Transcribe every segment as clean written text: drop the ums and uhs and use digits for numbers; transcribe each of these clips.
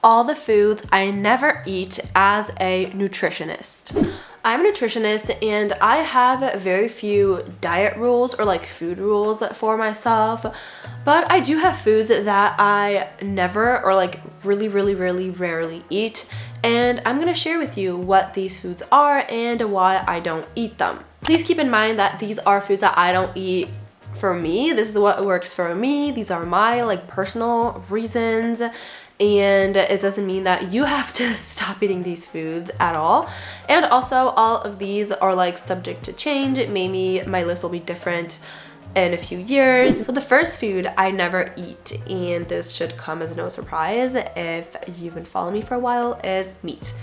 all the foods I never eat as a nutritionist. I'm a nutritionist and I have very few diet rules or like food rules for myself, but I do have foods that I never or like really rarely eat, and I'm gonna share with you what these foods are and why I don't eat them. Please keep in mind that these are foods that I don't eat for me. This is what works for me. These are my like personal reasons. And it doesn't mean that you have to stop eating these foods at all. And also all of these are like subject to change. Maybe my list will be different in a few years. So the first food I never eat, and this should come as no surprise if you've been following me for a while, is meat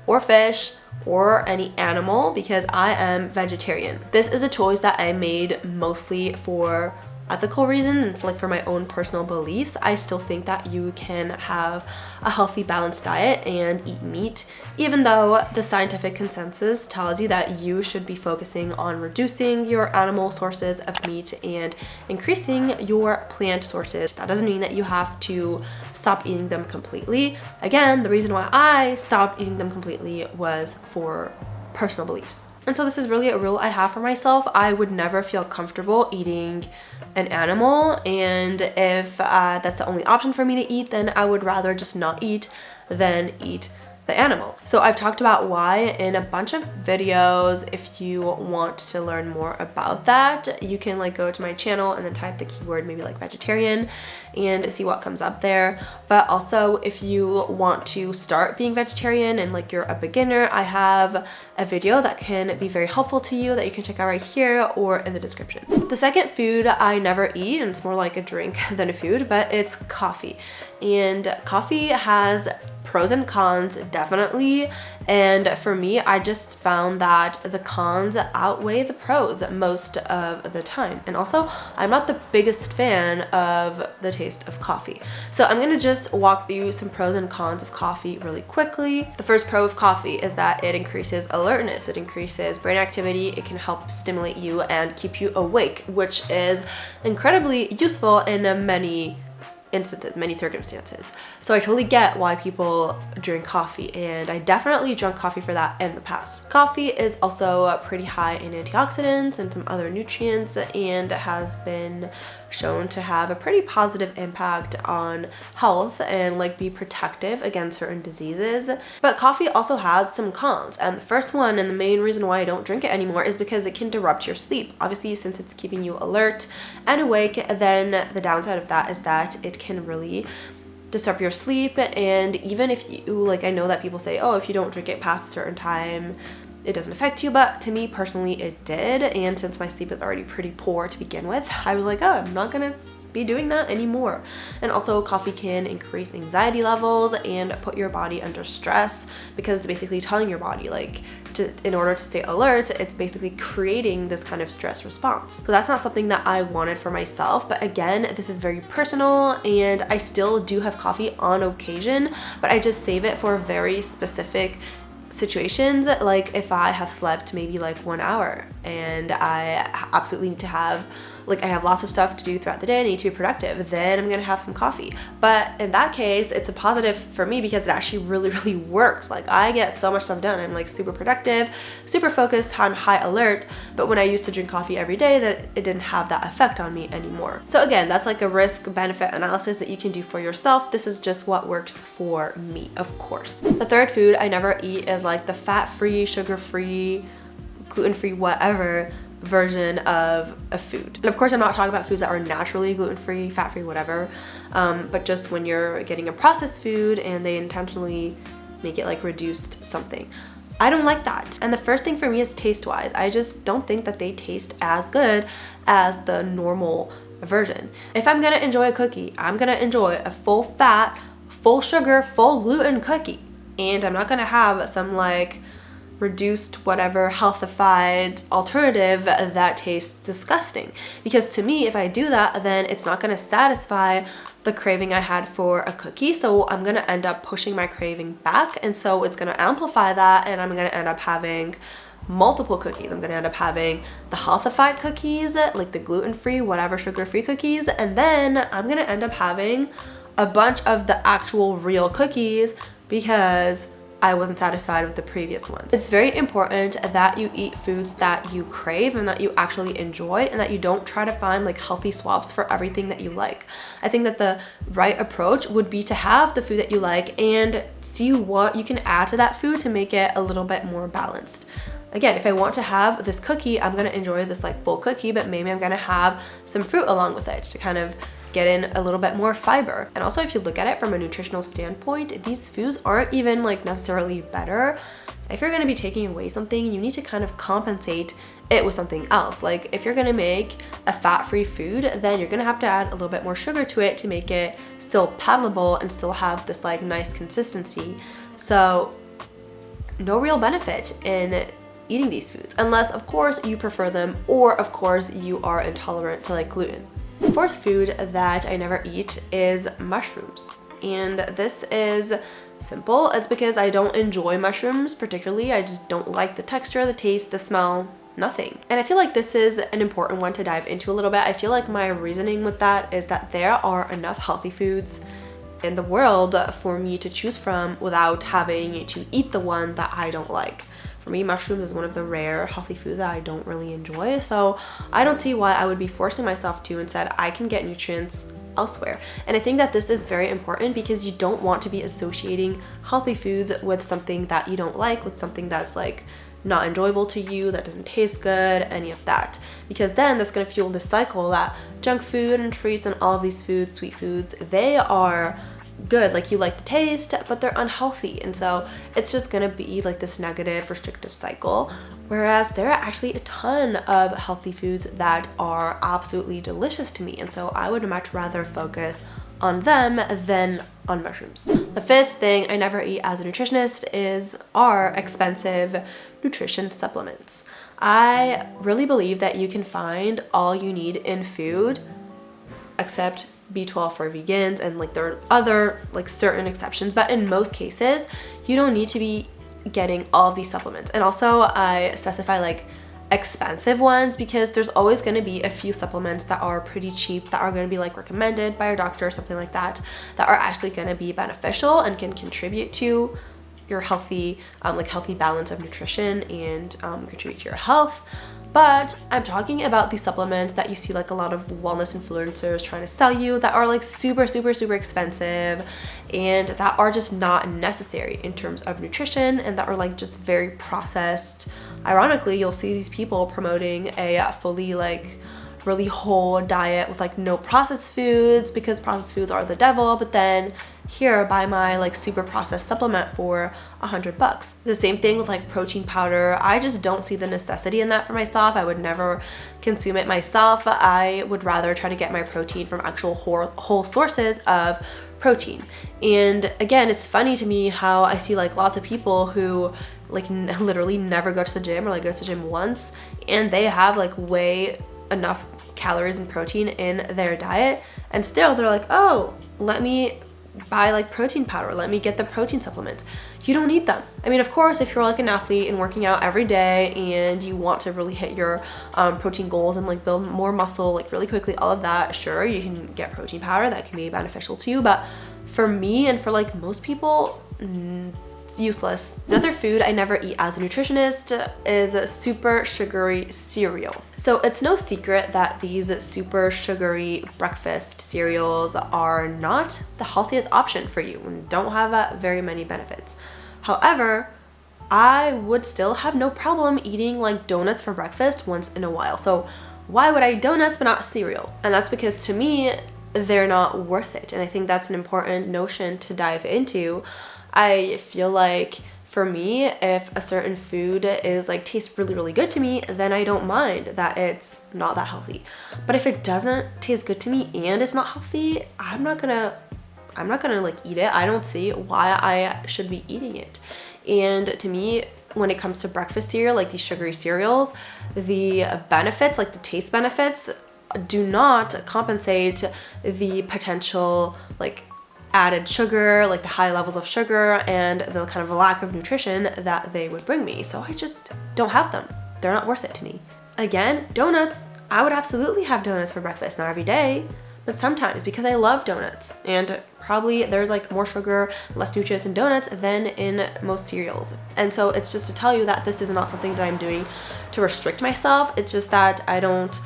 or fish or any animal, because I am vegetarian. This is a choice that I made mostly for ethical reason and for my own personal beliefs. I still think that you can have a healthy, balanced diet and eat meat, even though the scientific consensus tells you that you should be focusing on reducing your animal sources of meat and increasing your plant sources. That doesn't mean that you have to stop eating them completely. Again, the reason why I stopped eating them completely was for personal beliefs. And so this is really a rule I have for myself. I would never feel comfortable eating an animal, and if that's the only option for me to eat, then I would rather just not eat than eat the animal. So I've talked about why in a bunch of videos. If you want to learn more about that, you can like go to my channel and then type the keyword maybe like vegetarian and see what comes up there. But also if you want to start being vegetarian and like you're a beginner, I have a video that can be very helpful to you that you can check out right here or in the description. The second food I never eat, and it's more like a drink than a food, but it's coffee. And coffee has pros and cons, definitely. And for me, I just found that the cons outweigh the pros most of the time. And also, I'm not the biggest fan of the taste of coffee. So I'm gonna just walk through some pros and cons of coffee really quickly. The first pro of coffee is that it increases alertness, it increases brain activity, it can help stimulate you and keep you awake, which is incredibly useful in many instances, many circumstances. So I totally get why people drink coffee, and I definitely drank coffee for that in the past. Coffee is also pretty high in antioxidants and some other nutrients, and has been shown to have a pretty positive impact on health and like be protective against certain diseases. But coffee also has some cons, and the first one and the main reason why I don't drink it anymore is because it can disrupt your sleep. Obviously, since it's keeping you alert and awake, then the downside of that is that it can really disrupt your sleep. And even if you like, I know that people say, oh, if you don't drink it past a certain time, it doesn't affect you, but to me personally it did. And since my sleep is already pretty poor to begin with, I was like, oh, I'm not gonna be doing that anymore. And also coffee can increase anxiety levels and put your body under stress, because it's basically telling your body like in order to stay alert, it's basically creating this kind of stress response. So that's not something that I wanted for myself. But again, this is very personal, and I still do have coffee on occasion, but I just save it for very specific situations, like if I have slept maybe like 1 hour and I absolutely need to have like I have lots of stuff to do throughout the day, I need to be productive, then I'm gonna have some coffee. But in that case, it's a positive for me because it actually really works. Like I get so much stuff done. I'm like super productive, super focused, on high alert. But when I used to drink coffee every day, that it didn't have that effect on me anymore. So again, that's like a risk benefit analysis that you can do for yourself. This is just what works for me, of course. The third food I never eat is like the fat-free, sugar-free, gluten-free, whatever version of a food. And of course, I'm not talking about foods that are naturally gluten-free, fat-free, whatever, but just when you're getting a processed food and they intentionally make it like reduced something. I don't like that. And the first thing for me is taste-wise. I just don't think that they taste as good as the normal version. If I'm gonna enjoy a cookie, I'm gonna enjoy a full fat, full sugar, full gluten cookie. And I'm not gonna have some like reduced whatever healthified alternative that tastes disgusting. Because to me, if I do that, then it's not going to satisfy the craving I had for a cookie. So I'm going to end up pushing my craving back, and so it's going to amplify that, and I'm going to end up having multiple cookies. I'm going to end up having the healthified cookies, like the gluten-free, whatever, sugar-free cookies, and then I'm going to end up having a bunch of the actual real cookies because I wasn't satisfied with the previous ones. It's very important that you eat foods that you crave and that you actually enjoy, and that you don't try to find like healthy swaps for everything that you like. I think that the right approach would be to have the food that you like and see what you can add to that food to make it a little bit more balanced. Again, if I want to have this cookie, I'm gonna enjoy this like full cookie, but maybe I'm gonna have some fruit along with it to kind of get in a little bit more fiber. And also, if you look at it from a nutritional standpoint, these foods aren't even like necessarily better. If you're gonna be taking away something, you need to kind of compensate it with something else. Like if you're gonna make a fat-free food, then you're gonna have to add a little bit more sugar to it to make it still palatable and still have this like nice consistency. So no real benefit in eating these foods, unless of course you prefer them, or of course you are intolerant to like gluten. The fourth food that I never eat is mushrooms. And this is simple. It's because I don't enjoy mushrooms particularly. I just don't like the texture, the taste, the smell, nothing. And I feel like this is an important one to dive into a little bit. I feel like my reasoning with that is that there are enough healthy foods in the world for me to choose from without having to eat the one that I don't like. For me, mushrooms is one of the rare healthy foods that I don't really enjoy, so I don't see why I would be forcing myself to. Instead, I can get nutrients elsewhere. And I think that this is very important because you don't want to be associating healthy foods with something that you don't like, with something that's like not enjoyable to you, that doesn't taste good, any of that. Because then that's going to fuel this cycle that junk food and treats and all of these foods, sweet foods, they are good, like you like the taste, but they're unhealthy, and so it's just gonna be like this negative restrictive cycle. Whereas there are actually a ton of healthy foods that are absolutely delicious to me, and so I would much rather focus on them than on mushrooms. The fifth thing I never eat as a nutritionist are expensive nutrition supplements. I really believe that you can find all you need in food except B12 for vegans, and like there are other like certain exceptions, but in most cases you don't need to be getting all of these supplements. And also I specify like expensive ones because there's always going to be a few supplements that are pretty cheap that are going to be like recommended by your doctor or something like that, that are actually going to be beneficial and can contribute to your healthy healthy balance of nutrition and contribute to your health. But I'm talking about these supplements that you see like a lot of wellness influencers trying to sell you that are like super expensive and that are just not necessary in terms of nutrition, and that are like just very processed. Ironically, you'll see these people promoting a fully like really whole diet with like no processed foods because processed foods are the devil, but then here, buy my like super processed supplement for $100. The same thing with like protein powder. I just don't see the necessity in that for myself. I would never consume it myself. I would rather try to get my protein from actual whole sources of protein. And again, it's funny to me how I see like lots of people who like literally never go to the gym or like go to the gym once, and they have like way enough calories and protein in their diet, and still they're like, oh, let me buy like protein powder, let me get the protein supplements. You don't need them. I mean, of course, if you're like an athlete and working out every day and you want to really hit your protein goals and like build more muscle like really quickly, all of that, sure, you can get protein powder, that can be beneficial to you, but for me and for like most people, useless. Another food I never eat as a nutritionist is super sugary cereal. So it's no secret that these super sugary breakfast cereals are not the healthiest option for you and don't have very many benefits. However, I would still have no problem eating like donuts for breakfast once in a while. So why would I eat donuts but not cereal? And that's because to me, they're not worth it. And I think that's an important notion to dive into. I feel like for me, if a certain food is like tastes really good to me, then I don't mind that it's not that healthy. But if it doesn't taste good to me and it's not healthy, I'm not gonna like eat it. I don't see why I should be eating it. And to me, when it comes to breakfast cereal, like these sugary cereals, the benefits, like the taste benefits, do not compensate the potential like added sugar, like the high levels of sugar and the kind of lack of nutrition that they would bring me. So I just don't have them. They're not worth it to me. Again, donuts, I would absolutely have donuts for breakfast, not every day, But sometimes, because I love donuts, and probably there's like more sugar, less nutrients in donuts than in most cereals. And so it's just to tell you that this is not something that I'm doing to restrict myself. It's just that I don't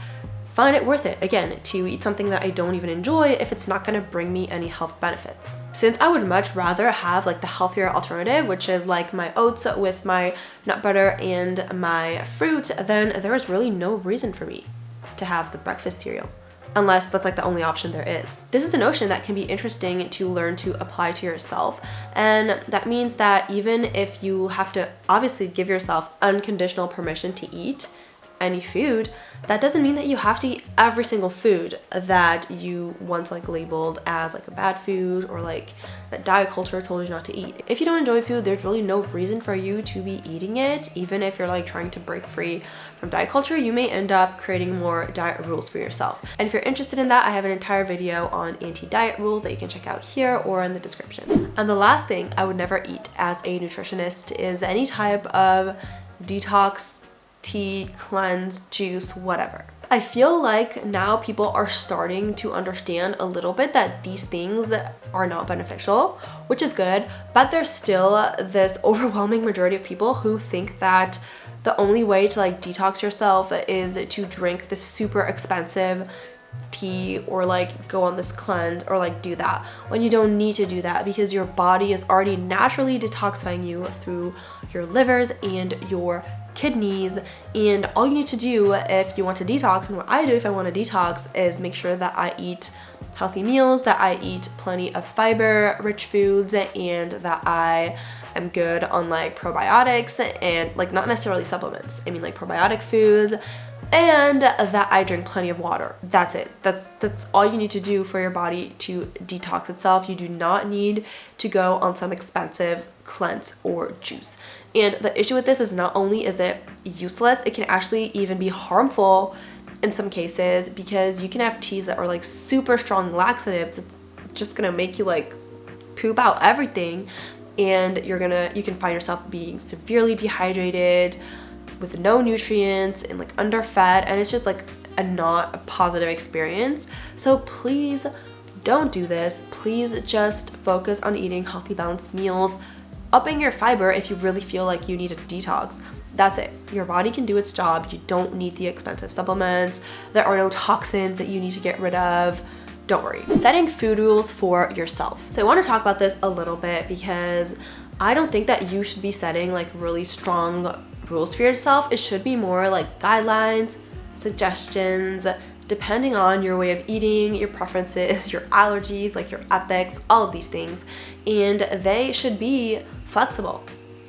find it worth it, again, to eat something that I don't even enjoy if it's not gonna bring me any health benefits. Since I would much rather have like the healthier alternative, which is like my oats with my nut butter and my fruit, then there is really no reason for me to have the breakfast cereal, unless that's like the only option there is. This is a notion that can be interesting to learn to apply to yourself, and that means that even if you have to obviously give yourself unconditional permission to eat any food, that doesn't mean that you have to eat every single food that you once like labeled as like a bad food, or like that diet culture told you not to eat. If you don't enjoy food, there's really no reason for you to be eating it. Even if you're like trying to break free from diet culture, you may end up creating more diet rules for yourself. And if you're interested in that, I have an entire video on anti-diet rules that you can check out here or in the description. And the last thing I would never eat as a nutritionist is any type of detox, tea, cleanse, juice, whatever. I feel like now people are starting to understand a little bit that these things are not beneficial, which is good, but there's still this overwhelming majority of people who think that the only way to like detox yourself is to drink this super expensive tea, or like go on this cleanse, or like do that, when you don't need to do that, because your body is already naturally detoxifying you through your livers and your kidneys. And all you need to do if you want to detox, and what I do if I want to detox, is make sure that I eat healthy meals, that I eat plenty of fiber rich foods, and that I am good on like probiotics, and like not necessarily supplements, I mean like probiotic foods, and that I drink plenty of water. That's it. That's all you need to do for your body to detox itself. You do not need to go on some expensive cleanse or juice. And the issue with this is not only is it useless, it can actually even be harmful in some cases, because you can have teas that are like super strong laxatives. It's just gonna make you like poop out everything, and you can find yourself being severely dehydrated with no nutrients and like underfed, and it's just like not a positive experience. So please don't do this. Please just focus on eating healthy, balanced meals, upping your fiber if you really feel like you need a detox. That's it. Your body can do its job. You don't need the expensive supplements. There are no toxins that you need to get rid of. Don't worry. Setting food rules for yourself. So I want to talk about this a little bit, because I don't think that you should be setting like really strong rules for yourself. It should be more like guidelines, suggestions, depending on your way of eating, your preferences, your allergies, like your ethics, all of these things. And they should be flexible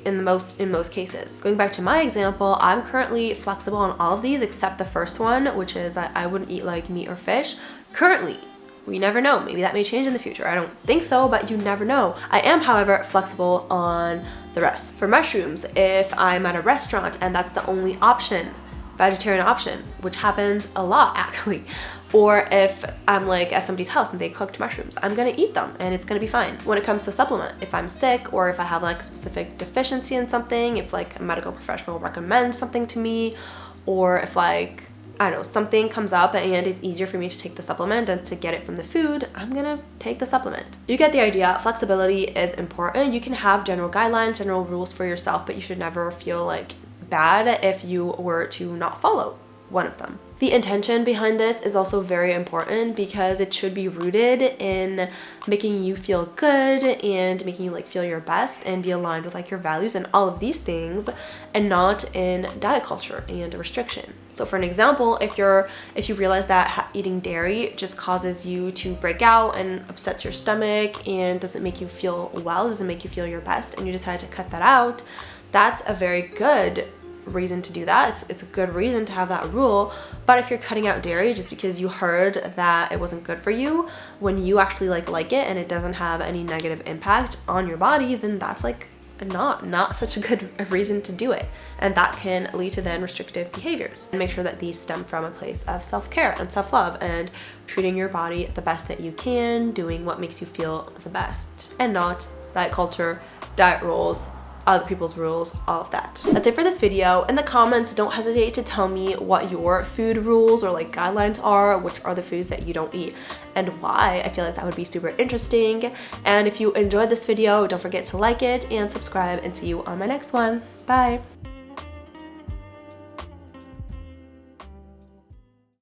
in most cases. Going back to my example, I'm currently flexible on all of these except the first one, which is I wouldn't eat like meat or fish. Currently, we never know. Maybe that may change in the future. I don't think so, but you never know. I am, however, flexible on the rest. For mushrooms, if I'm at a restaurant and that's the only option, vegetarian option, which happens a lot actually, or if I'm like at somebody's house and they cooked mushrooms, I'm gonna eat them and it's gonna be fine. When it comes to supplement, if I'm sick or if I have like a specific deficiency in something, if like a medical professional recommends something to me, or if like, I don't know, something comes up and it's easier for me to take the supplement than to get it from the food, I'm gonna take the supplement. You get the idea. Flexibility is important. You can have general guidelines, general rules for yourself, but you should never feel like bad if you were to not follow one of them. The intention behind this is also very important, because it should be rooted in making you feel good and making you like feel your best and be aligned with like your values and all of these things, and not in diet culture and restriction. So for an example, if you realize that eating dairy just causes you to break out and upsets your stomach and doesn't make you feel well, doesn't make you feel your best, and you decide to cut that out, that's a very good reason to do that. It's a good reason to have that rule. But if you're cutting out dairy just because you heard that it wasn't good for you, when you actually like it and it doesn't have any negative impact on your body, then that's like not such a good reason to do it, and that can lead to then restrictive behaviors. And make sure that these stem from a place of self-care and self-love and treating your body the best that you can, doing what makes you feel the best, and not diet culture, diet rules, other people's rules, all of that. That's it for this video. In the comments, don't hesitate to tell me what your food rules or like guidelines are, which are the foods that you don't eat and why. I feel like that would be super interesting. And if you enjoyed this video, don't forget to like it and subscribe, and see you on my next one. Bye.